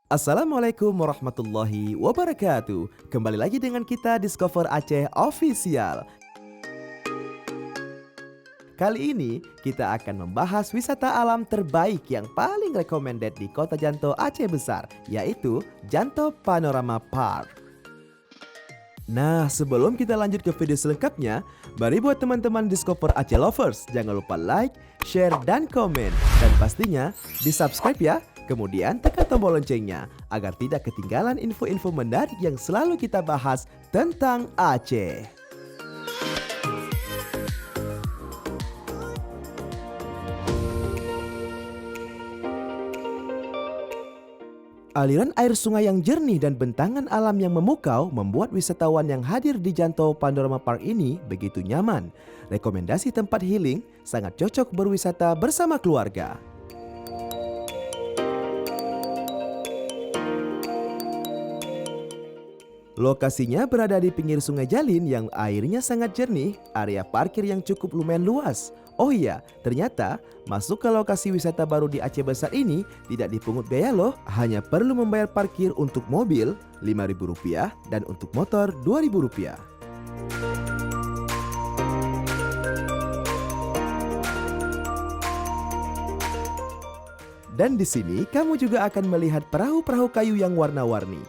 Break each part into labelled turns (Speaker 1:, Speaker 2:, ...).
Speaker 1: Assalamualaikum warahmatullahi wabarakatuh. Kembali lagi dengan kita Discover Aceh Official. Kali ini kita akan membahas wisata alam terbaik yang paling recommended di Kota Janto Aceh Besar, yaitu Janto Panorama Park. Nah, sebelum kita lanjut ke video selengkapnya, mari buat teman-teman Discover Aceh Lovers, jangan lupa like, share, dan komen. Dan pastinya di-subscribe ya. Kemudian tekan tombol loncengnya agar tidak ketinggalan info-info menarik yang selalu kita bahas tentang Aceh. Aliran air sungai yang jernih dan bentangan alam yang memukau membuat wisatawan yang hadir di Janto Panorama Park ini begitu nyaman. Rekomendasi tempat healing sangat cocok berwisata bersama keluarga. Lokasinya berada di pinggir Sungai Jalin yang airnya sangat jernih, area parkir yang cukup lumayan luas. Oh iya, ternyata masuk ke lokasi wisata baru di Aceh Besar ini tidak dipungut biaya loh. Hanya perlu membayar parkir untuk mobil Rp5.000 dan untuk motor Rp2.000. Dan di sini kamu juga akan melihat perahu-perahu kayu yang warna-warni.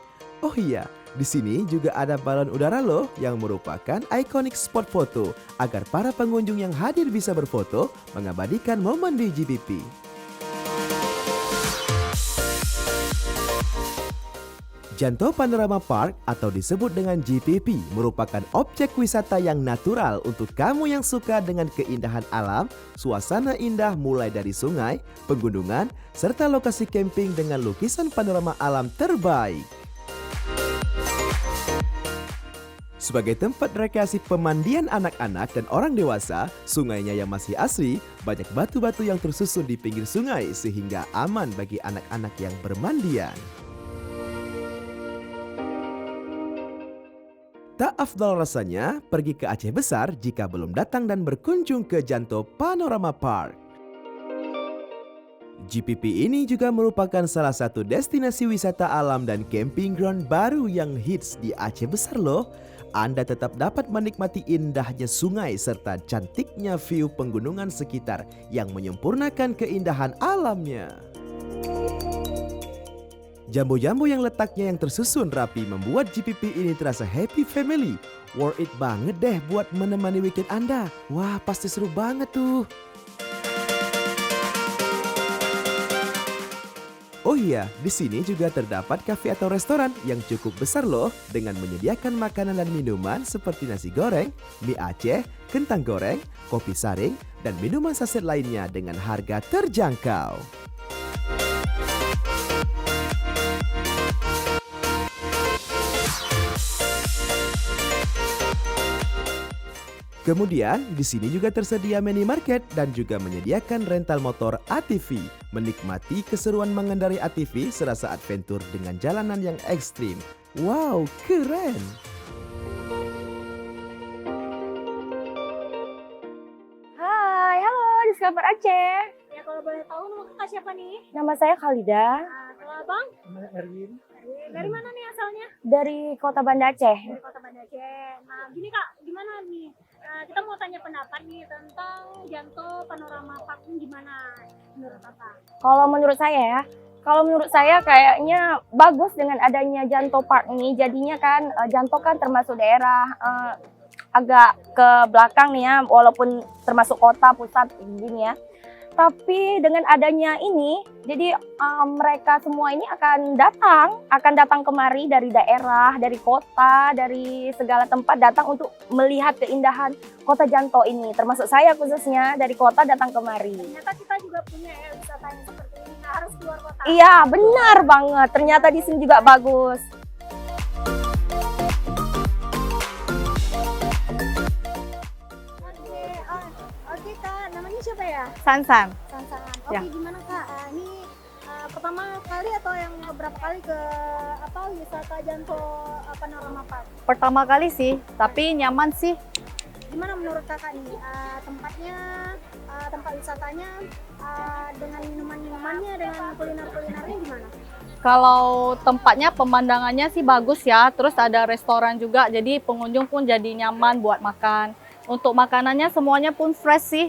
Speaker 1: Oh iya, di sini juga ada balon udara loh yang merupakan ikonik spot foto agar para pengunjung yang hadir bisa berfoto mengabadikan momen di GPP. Janto Panorama Park atau disebut dengan GPP merupakan objek wisata yang natural untuk kamu yang suka dengan keindahan alam, suasana indah mulai dari sungai, pegunungan, serta lokasi camping dengan lukisan panorama alam terbaik. Sebagai tempat rekreasi pemandian anak-anak dan orang dewasa, sungainya yang masih asri, banyak batu-batu yang tersusun di pinggir sungai sehingga aman bagi anak-anak yang bermandian. Tak afdal rasanya pergi ke Aceh Besar jika belum datang dan berkunjung ke Janto Panorama Park. GPP ini juga merupakan salah satu destinasi wisata alam dan camping ground baru yang hits di Aceh Besar loh. Anda tetap dapat menikmati indahnya sungai serta cantiknya view pegunungan sekitar yang menyempurnakan keindahan alamnya. Jambu-jambu yang letaknya yang tersusun rapi membuat GPP ini terasa happy family. Worth it banget deh buat menemani weekend Anda. Wah, pasti seru banget tuh. Oh iya, di sini juga terdapat kafe atau restoran yang cukup besar loh dengan menyediakan makanan dan minuman seperti nasi goreng, mie Aceh, kentang goreng, kopi saring, dan minuman saset lainnya dengan harga terjangkau. Kemudian, di sini juga tersedia minimarket dan juga menyediakan rental motor ATV. Menikmati keseruan mengendarai ATV serasa adventure dengan jalanan yang ekstrim. Wow, keren!
Speaker 2: Hai, halo Discover Aceh.
Speaker 3: Ya kalau boleh tahu nama kakak siapa nih?
Speaker 2: Nama saya Khalida
Speaker 3: Kalau abang? Erwin. Dari mana nih asalnya?
Speaker 2: dari Kota Banda Aceh.
Speaker 3: Dari Kota Banda Aceh. Nah gini kak, gimana nih? Kita mau tanya pendapat nih tentang Janto Panorama Park ini gimana menurut kakak?
Speaker 2: Kalau menurut saya kayaknya bagus dengan adanya Janto Park ini. Jadinya kan Janto kan termasuk daerah agak ke belakang nih ya, walaupun termasuk kota pusat gini ya. Tapi dengan adanya ini, jadi mereka semua ini akan datang kemari dari daerah, dari kota, dari segala tempat datang untuk melihat keindahan Kota Janto ini. Termasuk saya khususnya dari kota datang kemari.
Speaker 3: Ternyata kita juga punya ya wisata yang seperti ini, nggak harus keluar kota.
Speaker 2: Iya, benar banget. Ternyata di sini juga bagus.
Speaker 3: Oke kak, namanya siapa ya?
Speaker 2: Sansan.
Speaker 3: Sansan.
Speaker 2: Ya.
Speaker 3: Oke gimana kak? Ini pertama kali atau yang berapa kali ke wisata Janto Panorama Park?
Speaker 2: Pertama kali sih, tapi nyaman sih.
Speaker 3: Gimana menurut kakak nih tempatnya, tempat wisatanya, dengan minuman-minumannya, dengan kuliner-kulinernya gimana?
Speaker 4: Kalau tempatnya pemandangannya sih bagus ya, terus ada restoran juga, jadi pengunjung pun jadi nyaman buat makan. Untuk makanannya semuanya pun fresh sih.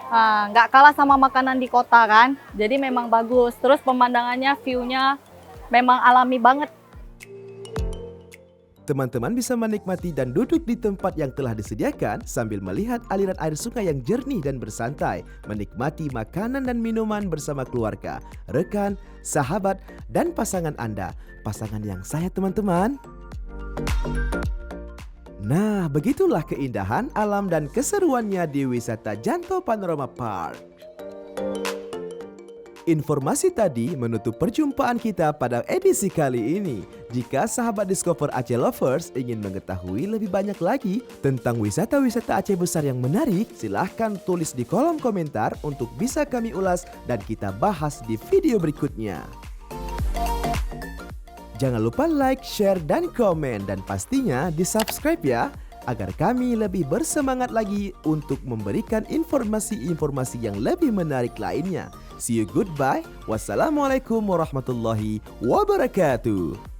Speaker 4: Nah, nggak kalah sama makanan di kota kan, jadi memang bagus. Terus pemandangannya, view-nya memang alami banget.
Speaker 1: Teman-teman bisa menikmati dan duduk di tempat yang telah disediakan sambil melihat aliran air sungai yang jernih dan bersantai, menikmati makanan dan minuman bersama keluarga, rekan, sahabat, dan pasangan Anda. Pasangan yang saya, teman-teman. Nah, begitulah keindahan alam dan keseruannya di wisata Janto Panorama Park. Informasi tadi menutup perjumpaan kita pada edisi kali ini. Jika sahabat Discover Aceh Lovers ingin mengetahui lebih banyak lagi tentang wisata-wisata Aceh besar yang menarik, silahkan tulis di kolom komentar untuk bisa kami ulas dan kita bahas di video berikutnya. Jangan lupa like, share, dan komen, dan pastinya di-subscribe ya, agar kami lebih bersemangat lagi untuk memberikan informasi-informasi yang lebih menarik lainnya. See you, goodbye. Wassalamualaikum warahmatullahi wabarakatuh.